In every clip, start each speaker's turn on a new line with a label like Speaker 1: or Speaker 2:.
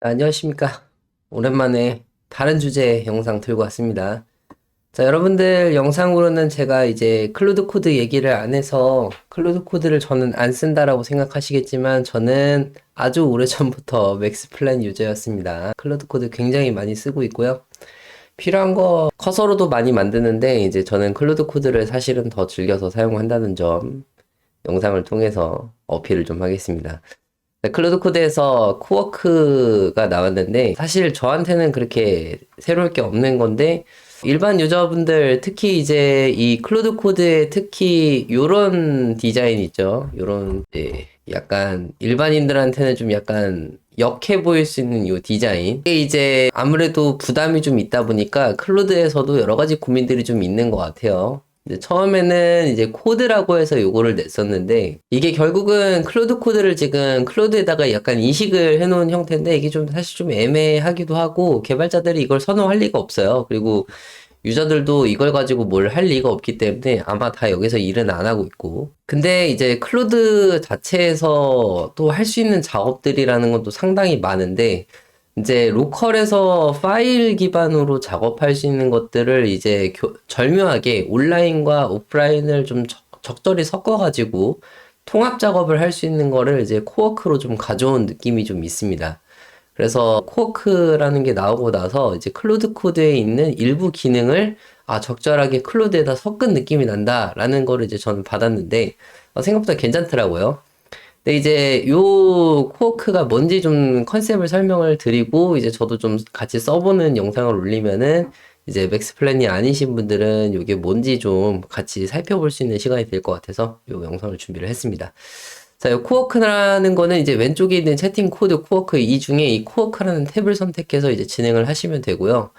Speaker 1: 안녕하십니까. 오랜만에 다른 주제 영상 들고 왔습니다. 자, 여러분들 영상으로는 제가 이제 클로드 코드 얘기를 안 해서 클로드 코드를 저는 안 쓴다라고 생각하시겠지만 저는 아주 오래전부터 맥스플랜 유저였습니다. 클로드 코드 굉장히 많이 쓰고 있고요. 필요한 거 커서로도 많이 만드는데 이제 저는 클로드 코드를 사실은 더 즐겨서 사용한다는 점 영상을 통해서 어필을 좀 하겠습니다. 네, 클로드 코드에서 코워크가 나왔는데 사실 저한테는 그렇게 새로울 게 없는 건데 일반 유저분들 특히 이제 이 클로드 코드에 특히 요런 디자인 있죠. 요런 약간 일반인들한테는 좀 약간 역해 보일 수 있는 요 디자인. 이게 이제 아무래도 부담이 좀 있다 보니까 클로드에서도 여러 가지 고민들이 좀 있는 것 같아요. 처음에는 이제 코드라고 해서 요거를 냈었는데 이게 결국은 클로드 코드를 지금 클로드에다가 약간 이식을 해놓은 형태인데 이게 좀 사실 좀 애매하기도 하고 개발자들이 이걸 선호할 리가 없어요. 그리고 유저들도 이걸 가지고 뭘 할 리가 없기 때문에 아마 다 여기서 일은 안 하고 있고 근데 이제 클로드 자체에서 또 할 수 있는 작업들이라는 것도 상당히 많은데 이제 로컬에서 파일 기반으로 작업할 수 있는 것들을 이제 절묘하게 온라인과 오프라인을 좀 적절히 섞어가지고 통합 작업을 할 수 있는 거를 이제 코워크로 좀 가져온 느낌이 좀 있습니다. 그래서 코워크라는 게 나오고 나서 이제 클로드 코드에 있는 일부 기능을 적절하게 클로드에다 섞은 느낌이 난다라는 거를 이제 저는 받았는데 생각보다 괜찮더라고요. 근데 이제 요 코어크가 뭔지 좀 컨셉을 설명을 드리고 이제 저도 좀 같이 써보는 영상을 올리면은 이제 맥스 플랜이 아니신 분들은 이게 뭔지 좀 같이 살펴볼 수 있는 시간이 될 것 같아서 요 영상을 준비를 했습니다. 자, 요 코어크라는 거는 이제 왼쪽에 있는 채팅 코드 코어크 이 중에 이 코어크라는 탭을 선택해서 이제 진행을 하시면 되고요.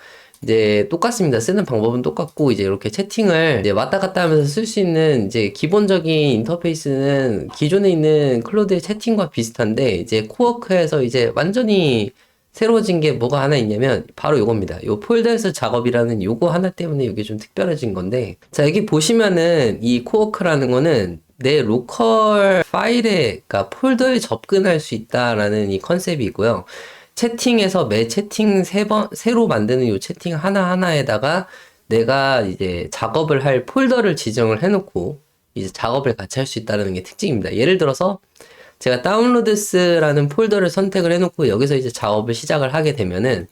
Speaker 1: 이제 똑같습니다. 쓰는 방법은 똑같고 이제 이렇게 채팅을 이제 왔다 갔다 하면서 쓸 수 있는 이제 기본적인 인터페이스는 기존에 있는 클로드의 채팅과 비슷한데 이제 코워크에서 이제 완전히 새로워진 게 뭐가 하나 있냐면 바로 요겁니다. 요 폴더에서 작업이라는 요거 하나 때문에 이게 좀 특별해진 건데 자 여기 보시면은 이 코워크라는 거는 내 로컬 파일에 그러니까 폴더에 접근할 수 있다라는 이 컨셉이고요. 채팅에서 매 채팅 새로 만드는 이 채팅 하나하나에다가 내가 이제 작업을 할 폴더를 지정을 해놓고 이제 작업을 같이 할 수 있다는 게 특징입니다. 예를 들어서 제가 다운로드스라는 폴더를 선택을 해놓고 여기서 이제 작업을 시작을 하게 되면은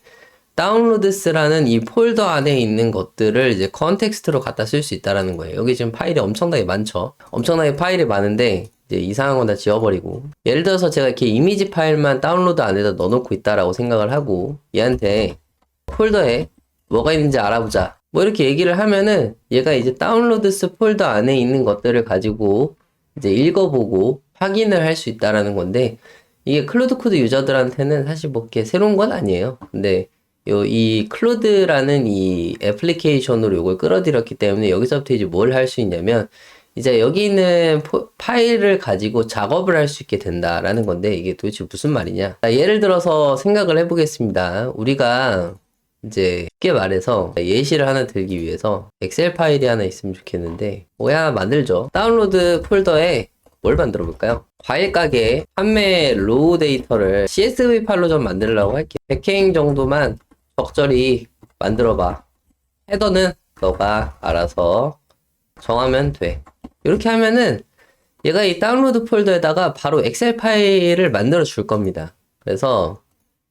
Speaker 1: 다운로드스라는 이 폴더 안에 있는 것들을 이제 컨텍스트로 갖다 쓸 수 있다라는 거예요. 여기 지금 파일이 엄청나게 많죠. 엄청나게 파일이 많은데 이제 이상한 건 다 지워버리고 예를 들어서 제가 이렇게 이미지 파일만 다운로드 안에다 넣어놓고 있다라고 생각을 하고 얘한테 폴더에 뭐가 있는지 알아보자 뭐 이렇게 얘기를 하면은 얘가 이제 다운로드스 폴더 안에 있는 것들을 가지고 이제 읽어보고 확인을 할 수 있다라는 건데 이게 클로드 코드 유저들한테는 사실 뭐 이렇게 새로운 건 아니에요. 근데 이 클로드라는 이 애플리케이션으로 이걸 끌어들였기 때문에 여기서부터 이제 뭘 할 수 있냐면 이제 여기 있는 파일을 가지고 작업을 할 수 있게 된다라는 건데 이게 도대체 무슨 말이냐? 자, 예를 들어서 생각을 해보겠습니다. 우리가 이제 쉽게 말해서 예시를 하나 들기 위해서 엑셀 파일이 하나 있으면 좋겠는데 뭐야 하나 만들죠. 다운로드 폴더에 뭘 만들어 볼까요? 과일 가게 판매 로우 데이터를 CSV 파일로 좀 만들려고 할게요. 100행 정도만 적절히 만들어 봐. 헤더는 너가 알아서 정하면 돼. 이렇게 하면은 얘가 이 다운로드 폴더에다가 바로 엑셀 파일을 만들어 줄 겁니다. 그래서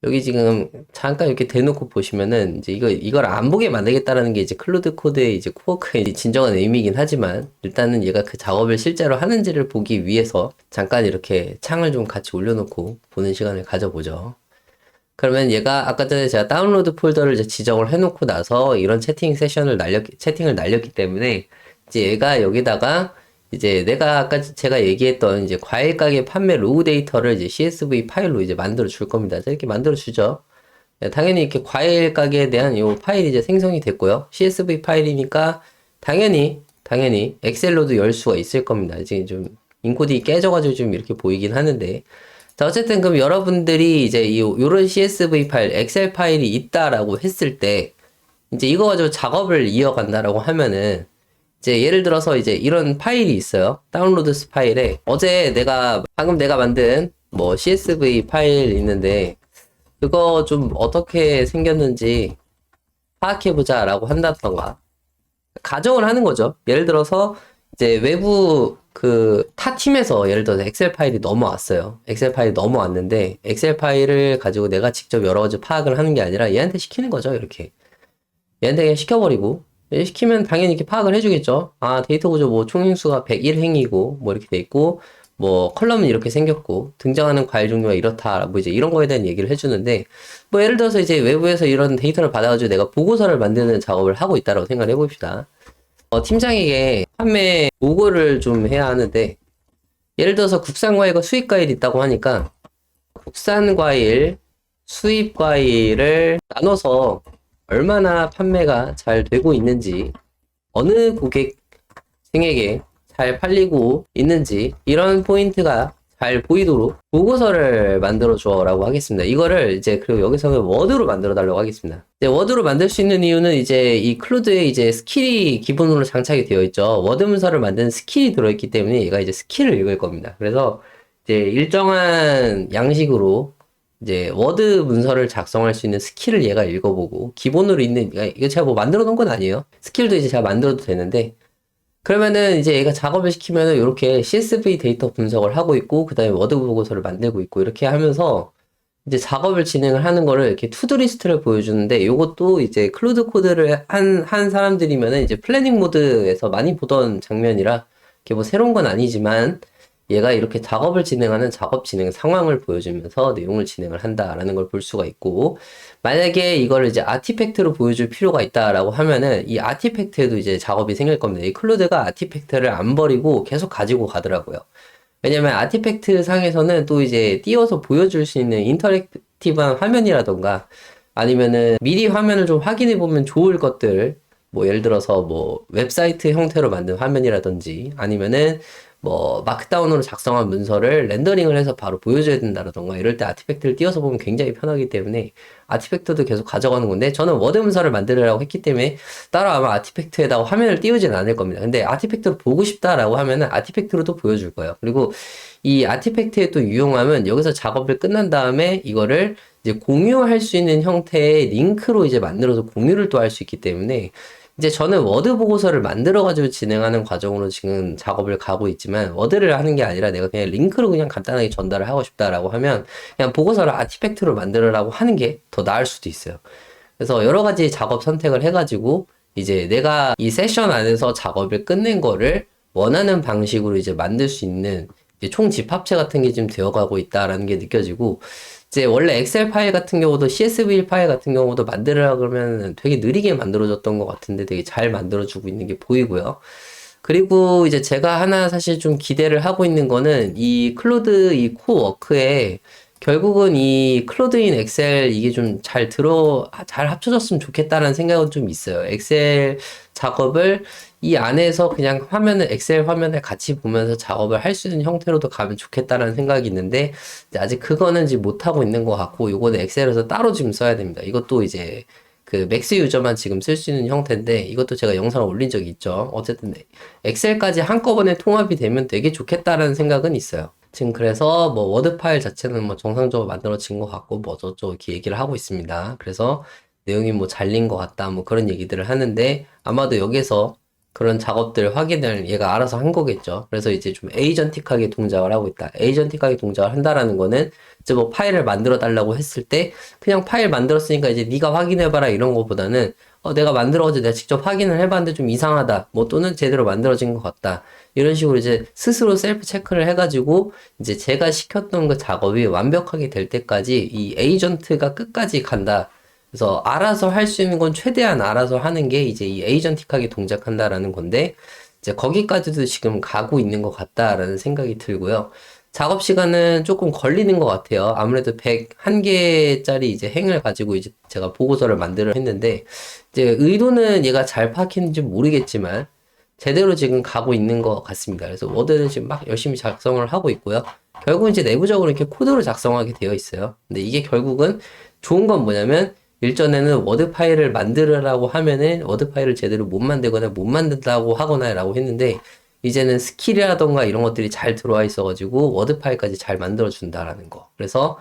Speaker 1: 여기 지금 잠깐 이렇게 대놓고 보시면은 이제 이걸 안 보게 만들겠다라는 게 이제 클로드 코드의 이제 코어크의 진정한 의미이긴 하지만 일단은 얘가 그 작업을 실제로 하는지를 보기 위해서 잠깐 이렇게 창을 좀 같이 올려놓고 보는 시간을 가져보죠. 그러면 얘가 아까 전에 제가 다운로드 폴더를 이제 지정을 해놓고 나서 이런 채팅을 날렸기 때문에 이제 얘가 여기다가 이제 내가 아까 제가 얘기했던 이제 과일 가게 판매 로우 데이터를 이제 CSV 파일로 이제 만들어 줄 겁니다. 이렇게 만들어 주죠. 네, 당연히 이렇게 과일 가게에 대한 이 파일이 이제 생성이 됐고요. CSV 파일이니까 당연히 엑셀로도 열 수가 있을 겁니다. 지금 좀 인코딩이 깨져가지고 좀 이렇게 보이긴 하는데 자, 어쨌든 그럼 여러분들이 이제 요런 CSV 파일, 엑셀 파일이 있다라고 했을 때 이제 이거 가지고 작업을 이어간다라고 하면은 이제 예를 들어서 이제 이런 파일이 있어요. 다운로드스 파일에 방금 내가 만든 뭐 CSV 파일 있는데 그거 좀 어떻게 생겼는지 파악해보자 라고 한다던가 가정을 하는 거죠. 예를 들어서 이제 외부 그 타 팀에서 예를 들어서 엑셀 파일이 넘어왔어요. 엑셀 파일이 넘어왔는데 엑셀 파일을 가지고 내가 직접 여러 가지 파악을 하는 게 아니라 얘한테 시키는 거죠. 이렇게 얘한테 그냥 시켜버리고 시키면 당연히 이렇게 파악을 해주겠죠. 아, 데이터 구조 뭐 총행수가 101행이고 뭐 이렇게 돼 있고 뭐 컬럼은 이렇게 생겼고 등장하는 과일 종류가 이렇다 뭐 이제 이런 거에 대한 얘기를 해주는데 뭐 예를 들어서 이제 외부에서 이런 데이터를 받아가지고 내가 보고서를 만드는 작업을 하고 있다라고 생각을 해봅시다. 팀장에게 판매 보고를 좀 해야 하는데 예를 들어서 국산 과일과 수입 과일이 있다고 하니까 국산 과일, 수입 과일을 나눠서 얼마나 판매가 잘 되고 있는지, 어느 고객층에게 잘 팔리고 있는지, 이런 포인트가 잘 보이도록 보고서를 만들어 줘라고 하겠습니다. 이거를 이제 그리고 여기서는 워드로 만들어 달라고 하겠습니다. 이제 워드로 만들 수 있는 이유는 이제 이 클루드에 이제 스킬이 기본으로 장착이 되어 있죠. 워드 문서를 만드는 스킬이 들어있기 때문에 얘가 이제 스킬을 읽을 겁니다. 그래서 이제 일정한 양식으로 이제 워드 문서를 작성할 수 있는 스킬을 얘가 읽어보고 기본으로 있는 이거 제가 뭐 만들어 놓은 건 아니에요. 스킬도 이제 제가 만들어도 되는데 그러면은 이제 얘가 작업을 시키면은 이렇게 CSV 데이터 분석을 하고 있고 그 다음에 워드 보고서를 만들고 있고 이렇게 하면서 이제 작업을 진행을 하는 거를 이렇게 투두 리스트를 보여주는데 이것도 이제 클로드 코드를 한 사람들이면은 이제 플래닝 모드에서 많이 보던 장면이라 이게 뭐 새로운 건 아니지만 얘가 이렇게 작업을 진행하는 작업 진행 상황을 보여주면서 내용을 진행을 한다라는 걸 볼 수가 있고 만약에 이걸 이제 아티팩트로 보여줄 필요가 있다라고 하면은 이 아티팩트에도 이제 작업이 생길 겁니다. 이 클로드가 아티팩트를 안 버리고 계속 가지고 가더라고요. 왜냐면 아티팩트 상에서는 또 이제 띄워서 보여줄 수 있는 인터랙티브한 화면이라던가 아니면은 미리 화면을 좀 확인해 보면 좋을 것들 뭐 예를 들어서 뭐 웹사이트 형태로 만든 화면이라든지 아니면은 뭐 마크다운으로 작성한 문서를 렌더링을 해서 바로 보여줘야 된다라던가 이럴 때 아티팩트를 띄워서 보면 굉장히 편하기 때문에 아티팩트도 계속 가져가는 건데 저는 워드 문서를 만들으라고 했기 때문에 따로 아마 아티팩트에다가 화면을 띄우진 않을 겁니다. 근데 아티팩트로 보고 싶다라고 하면은 아티팩트로도 보여줄 거예요. 그리고 이 아티팩트의 또 유용함은 여기서 작업을 끝난 다음에 이거를 이제 공유할 수 있는 형태의 링크로 이제 만들어서 공유를 또 할 수 있기 때문에 이제 저는 워드 보고서를 만들어가지고 진행하는 과정으로 지금 작업을 가고 있지만 워드를 하는 게 아니라 내가 그냥 링크로 그냥 간단하게 전달을 하고 싶다라고 하면 그냥 보고서를 아티팩트로 만들으라고 하는 게 더 나을 수도 있어요. 그래서 여러 가지 작업 선택을 해가지고 이제 내가 이 세션 안에서 작업을 끝낸 거를 원하는 방식으로 이제 만들 수 있는 이제 총 집합체 같은 게 지금 되어가고 있다라는 게 느껴지고 이제 원래 엑셀 파일 같은 경우도 CSV 파일 같은 경우도 만들으라 그러면 되게 느리게 만들어졌던 것 같은데 되게 잘 만들어주고 있는 게 보이고요. 그리고 이제 제가 하나 사실 좀 기대를 하고 있는 거는 이 클로드 이 코워크에 결국은 이 클로드인 엑셀 이게 좀 잘 합쳐졌으면 좋겠다라는 생각은 좀 있어요. 엑셀 작업을 이 안에서 그냥 화면을, 엑셀 화면을 같이 보면서 작업을 할 수 있는 형태로도 가면 좋겠다라는 생각이 있는데, 아직 그거는 지금 못하고 있는 것 같고, 요거는 엑셀에서 따로 지금 써야 됩니다. 이것도 이제 그 맥스 유저만 지금 쓸 수 있는 형태인데, 이것도 제가 영상을 올린 적이 있죠. 어쨌든 엑셀까지 한꺼번에 통합이 되면 되게 좋겠다라는 생각은 있어요. 지금 그래서 뭐 워드 파일 자체는 뭐 정상적으로 만들어진 것 같고 뭐 저쪽 이렇게 얘기를 하고 있습니다. 그래서 내용이 뭐 잘린 것 같다 뭐 그런 얘기들을 하는데 아마도 여기서 그런 작업들 확인을 얘가 알아서 한 거겠죠. 그래서 이제 좀 에이전틱하게 동작을 하고 있다. 에이전틱하게 동작을 한다라는 거는 이제 뭐 파일을 만들어 달라고 했을 때 그냥 파일 만들었으니까 이제 네가 확인해봐라 이런 거보다는 내가 만들어가지고 내가 직접 확인을 해봤는데 좀 이상하다. 뭐 또는 제대로 만들어진 것 같다. 이런 식으로 이제 스스로 셀프 체크를 해가지고 이제 제가 시켰던 그 작업이 완벽하게 될 때까지 이 에이전트가 끝까지 간다. 그래서 알아서 할 수 있는 건 최대한 알아서 하는 게 이제 이 에이전틱하게 동작한다라는 건데 이제 거기까지도 지금 가고 있는 것 같다라는 생각이 들고요. 작업 시간은 조금 걸리는 것 같아요. 아무래도 101개짜리 이제 행을 가지고 이제 제가 보고서를 만들어 했는데 이제 의도는 얘가 잘 파악했는지 모르겠지만 제대로 지금 가고 있는 것 같습니다. 그래서 워드는 지금 막 열심히 작성을 하고 있고요. 결국은 이제 내부적으로 이렇게 코드로 작성하게 되어 있어요. 근데 이게 결국은 좋은 건 뭐냐면 일전에는 워드 파일을 만들으라고 하면은 워드 파일을 제대로 못 만들거나 못 만든다고 하거나 라고 했는데 이제는 스킬이라던가 이런 것들이 잘 들어와 있어가지고 워드 파일까지 잘 만들어 준다라는 거. 그래서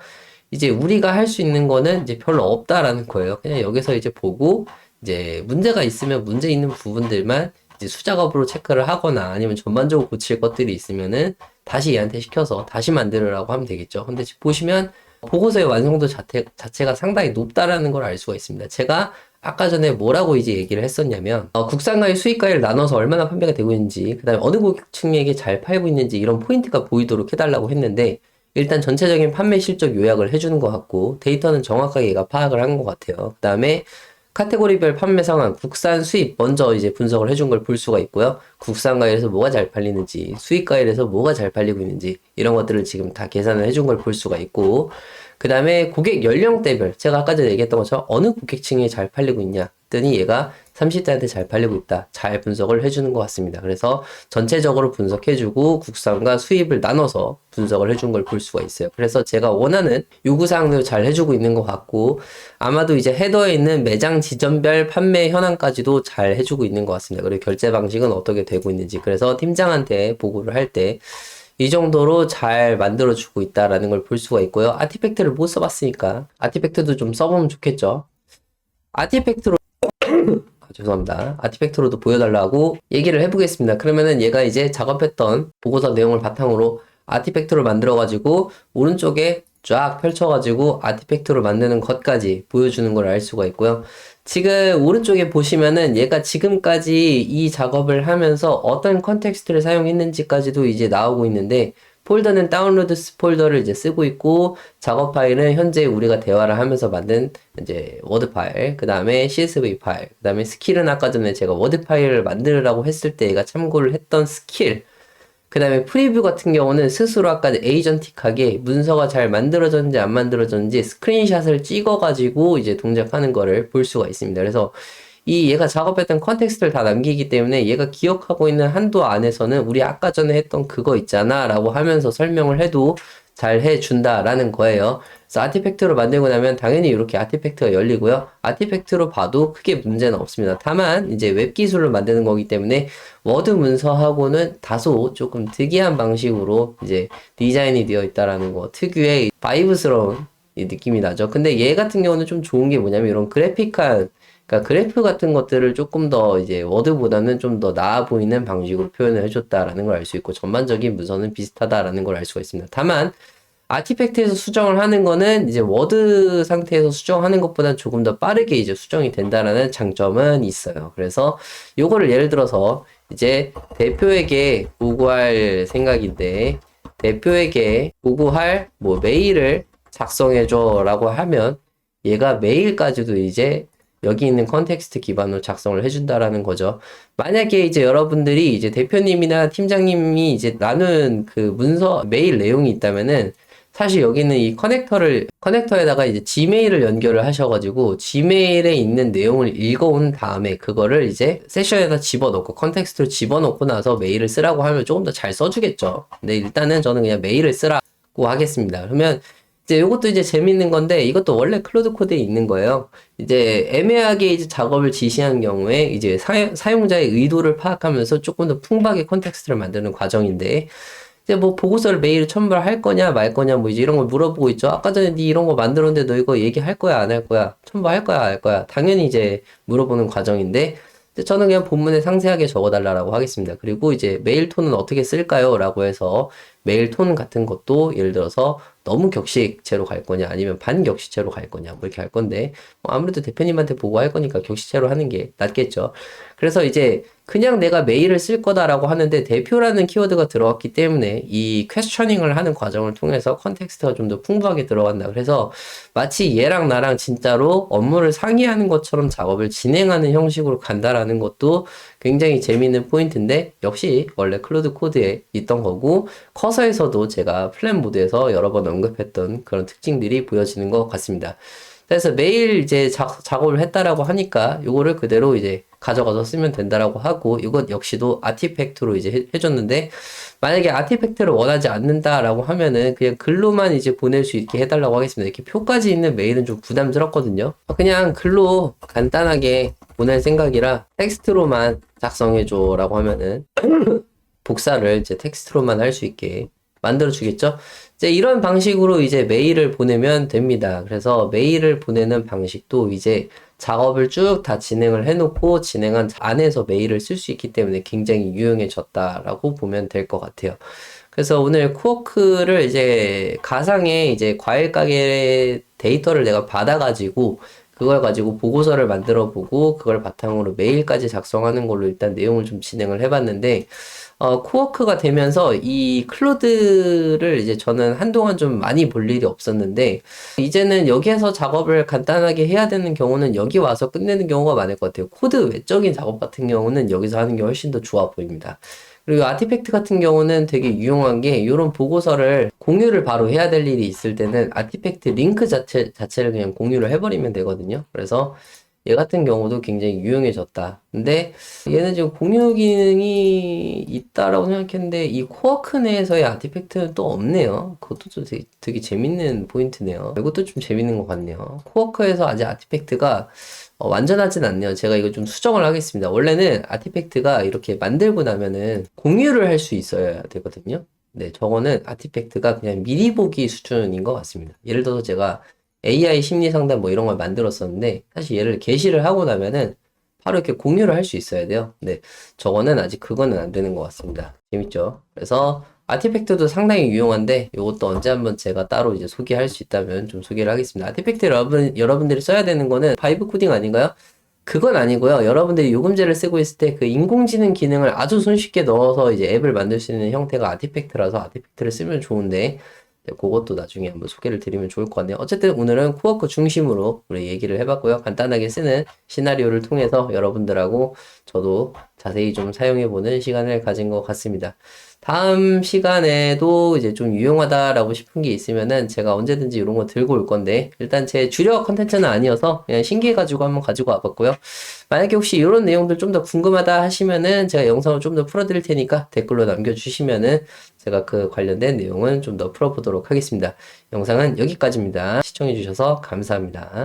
Speaker 1: 이제 우리가 할 수 있는 거는 이제 별로 없다라는 거예요. 그냥 여기서 이제 보고 이제 문제가 있으면 문제 있는 부분들만 이제 수작업으로 체크를 하거나 아니면 전반적으로 고칠 것들이 있으면은 다시 얘한테 시켜서 다시 만들으라고 하면 되겠죠. 근데 지금 보시면 보고서의 완성도 자체가 상당히 높다라는 걸 알 수가 있습니다. 제가 아까 전에 뭐라고 이제 얘기를 했었냐면 국산과의 수입과를 나눠서 얼마나 판매가 되고 있는지 그 다음에 어느 고객층에게 잘 팔고 있는지 이런 포인트가 보이도록 해달라고 했는데 일단 전체적인 판매 실적 요약을 해주는 것 같고 데이터는 정확하게 얘가 파악을 한 것 같아요. 그 다음에 카테고리별 판매 상황, 국산, 수입 먼저 이제 분석을 해준 걸 볼 수가 있고요. 국산 과일에서 뭐가 잘 팔리는지, 수입 과일에서 뭐가 잘 팔리고 있는지 이런 것들을 지금 다 계산을 해준 걸 볼 수가 있고 그 다음에 고객 연령대별 제가 아까 전에 얘기했던 것처럼 어느 고객층이 잘 팔리고 있냐 했더니 얘가 30대한테 잘 팔리고 있다. 잘 분석을 해주는 것 같습니다. 그래서 전체적으로 분석해주고 국산과 수입을 나눠서 분석을 해준 걸 볼 수가 있어요. 그래서 제가 원하는 요구사항들 잘 해주고 있는 것 같고 아마도 이제 헤더에 있는 매장 지점별 판매 현황까지도 잘 해주고 있는 것 같습니다. 그리고 결제 방식은 어떻게 되고 있는지 그래서 팀장한테 보고를 할 때 이 정도로 잘 만들어주고 있다라는 걸 볼 수가 있고요. 아티팩트를 못 써봤으니까 아티팩트도 좀 써보면 좋겠죠. 아티팩트로 죄송합니다. 아티팩트로도 보여달라고 얘기를 해보겠습니다. 그러면은 얘가 이제 작업했던 보고서 내용을 바탕으로 아티팩트로 만들어가지고 오른쪽에 쫙 펼쳐가지고 아티팩트로 만드는 것까지 보여주는 걸 알 수가 있고요. 지금 오른쪽에 보시면은 얘가 지금까지 이 작업을 하면서 어떤 컨텍스트를 사용했는지까지도 이제 나오고 있는데 폴더는 다운로드스 폴더를 이제 쓰고 있고 작업 파일은 현재 우리가 대화를 하면서 만든 이제 워드 파일, 그 다음에 CSV 파일, 그 다음에 스킬은 아까 전에 제가 워드 파일을 만들으라고 했을 때 얘가 참고를 했던 스킬, 그 다음에 프리뷰 같은 경우는 스스로 아까 에이전틱하게 문서가 잘 만들어졌는지 안 만들어졌는지 스크린샷을 찍어가지고 이제 동작하는 거를 볼 수가 있습니다. 그래서 이 얘가 작업했던 컨텍스트를 다 남기기 때문에 얘가 기억하고 있는 한도 안에서는 우리 아까 전에 했던 그거 있잖아 라고 하면서 설명을 해도 잘 해준다라는 거예요. 그래서 아티팩트로 만들고 나면 당연히 이렇게 아티팩트가 열리고요. 아티팩트로 봐도 크게 문제는 없습니다. 다만 이제 웹 기술로 만드는 거기 때문에 워드 문서하고는 다소 조금 특이한 방식으로 이제 디자인이 되어 있다라는 거 특유의 바이브스러운 이 느낌이 나죠. 근데 얘 같은 경우는 좀 좋은 게 뭐냐면 이런 그래픽한 그러니까 그래프 같은 것들을 조금 더 이제 워드보다는 좀 더 나아 보이는 방식으로 표현을 해줬다라는 걸 알 수 있고 전반적인 문서는 비슷하다라는 걸 알 수가 있습니다. 다만 아티팩트에서 수정을 하는 거는 이제 워드 상태에서 수정하는 것보다는 조금 더 빠르게 이제 수정이 된다라는 장점은 있어요. 그래서 요거를 예를 들어서 이제 대표에게 보고할 생각인데 대표에게 보고할 뭐 메일을 작성해줘 라고 하면 얘가 메일까지도 이제 여기 있는 컨텍스트 기반으로 작성을 해준다라는 거죠. 만약에 이제 여러분들이 이제 대표님이나 팀장님이 이제 나눈 그 문서 메일 내용이 있다면은 사실 여기는 이 커넥터에다가 이제 지메일을 연결을 하셔가지고 지메일에 있는 내용을 읽어온 다음에 그거를 이제 세션에다 집어넣고 컨텍스트로 집어넣고 나서 메일을 쓰라고 하면 조금 더 잘 써주겠죠. 근데 일단은 저는 그냥 메일을 쓰라고 하겠습니다. 그러면 이제 이것도 이제 재밌는 건데 이것도 원래 클로드 코드에 있는 거예요. 이제 애매하게 이제 작업을 지시한 경우에 이제 사용자의 의도를 파악하면서 조금 더 풍부하게 컨텍스트를 만드는 과정인데 이제 뭐 보고서를 메일을 첨부할 거냐 말 거냐 뭐 이제 이런 걸 물어보고 있죠. 아까 전에 네 이런 거 만들었는데 너 이거 얘기할 거야 안 할 거야? 첨부할 거야 안 할 거야? 당연히 이제 물어보는 과정인데 저는 그냥 본문에 상세하게 적어달라고 하겠습니다. 그리고 이제 메일 톤은 어떻게 쓸까요? 라고 해서 메일 톤 같은 것도 예를 들어서 너무 격식체로 갈 거냐 아니면 반격식체로 갈 거냐 뭐 이렇게 할 건데 아무래도 대표님한테 보고할 거니까 격식체로 하는 게 낫겠죠. 그래서 이제 그냥 내가 메일을 쓸 거다라고 하는데 대표라는 키워드가 들어갔기 때문에 이 퀘스처닝을 하는 과정을 통해서 컨텍스트가 좀 더 풍부하게 들어간다. 그래서 마치 얘랑 나랑 진짜로 업무를 상의하는 것처럼 작업을 진행하는 형식으로 간다라는 것도 굉장히 재미있는 포인트인데 역시 원래 클로드 코드에 있던 거고 커서에서도 제가 플랜 모드에서 여러 번 언급했던 그런 특징들이 보여지는 것 같습니다. 그래서 매일 이제 작업을 했다라고 하니까 요거를 그대로 이제 가져가서 쓰면 된다라고 하고 이것 역시도 아티팩트로 이제 해줬는데 만약에 아티팩트를 원하지 않는다라고 하면은 그냥 글로만 이제 보낼 수 있게 해달라고 하겠습니다. 이렇게 표까지 있는 메일은 좀 부담스럽거든요. 그냥 글로 간단하게 보낼 생각이라 텍스트로만 작성해줘라고 하면은 복사를 이제 텍스트로만 할 수 있게 만들어 주겠죠? 이제 이런 방식으로 이제 메일을 보내면 됩니다. 그래서 메일을 보내는 방식도 이제 작업을 쭉 다 진행을 해놓고 진행한 안에서 메일을 쓸 수 있기 때문에 굉장히 유용해졌다라고 보면 될 것 같아요. 그래서 오늘 쿠워크를 이제 가상의 이제 과일 가게 데이터를 내가 받아가지고 그걸 가지고 보고서를 만들어 보고 그걸 바탕으로 메일까지 작성하는 걸로 일단 내용을 좀 진행을 해봤는데 코워크가 되면서 이 클로드를 이제 저는 한동안 좀 많이 볼 일이 없었는데, 이제는 여기에서 작업을 간단하게 해야 되는 경우는 여기 와서 끝내는 경우가 많을 것 같아요. 코드 외적인 작업 같은 경우는 여기서 하는 게 훨씬 더 좋아 보입니다. 그리고 아티팩트 같은 경우는 되게 유용한 게, 이런 보고서를 공유를 바로 해야 될 일이 있을 때는 아티팩트 링크 자체를 그냥 공유를 해버리면 되거든요. 그래서 얘 같은 경우도 굉장히 유용해졌다. 근데 얘는 지금 공유 기능이 있다라고 생각했는데 이 코어크 내에서의 아티팩트는 또 없네요. 그것도 좀 되게 재밌는 포인트네요. 이것도 좀 재밌는 것 같네요. 코어크에서 아직 아티팩트가 완전하진 않네요. 제가 이거 좀 수정을 하겠습니다. 원래는 아티팩트가 이렇게 만들고 나면은 공유를 할 수 있어야 되거든요. 네, 저거는 아티팩트가 그냥 미리 보기 수준인 것 같습니다. 예를 들어서 제가 AI 심리 상담 뭐 이런 걸 만들었었는데, 사실 얘를 게시를 하고 나면은 바로 이렇게 공유를 할 수 있어야 돼요. 근데 저거는 아직 그거는 안 되는 것 같습니다. 재밌죠? 그래서 아티팩트도 상당히 유용한데, 이것도 언제 한번 제가 따로 이제 소개할 수 있다면 좀 소개를 하겠습니다. 아티팩트 여러분들이 써야 되는 거는 바이브 코딩 아닌가요? 그건 아니고요. 여러분들이 요금제를 쓰고 있을 때 그 인공지능 기능을 아주 손쉽게 넣어서 이제 앱을 만들 수 있는 형태가 아티팩트라서 아티팩트를 쓰면 좋은데, 네, 그것도 나중에 한번 소개를 드리면 좋을 것 같네요. 어쨌든 오늘은 코어크 중심으로 우리 얘기를 해봤고요. 간단하게 쓰는 시나리오를 통해서 여러분들하고 저도 자세히 좀 사용해보는 시간을 가진 것 같습니다. 다음 시간에도 이제 좀 유용하다라고 싶은 게 있으면은 제가 언제든지 이런 거 들고 올 건데, 일단 제 주력 컨텐츠는 아니어서 그냥 신기해가지고 한번 가지고 와봤고요. 만약에 혹시 이런 내용들 좀 더 궁금하다 하시면은 제가 영상을 좀 더 풀어드릴 테니까 댓글로 남겨주시면은 제가 그 관련된 내용은 좀 더 풀어보도록 하겠습니다. 영상은 여기까지입니다. 시청해주셔서 감사합니다.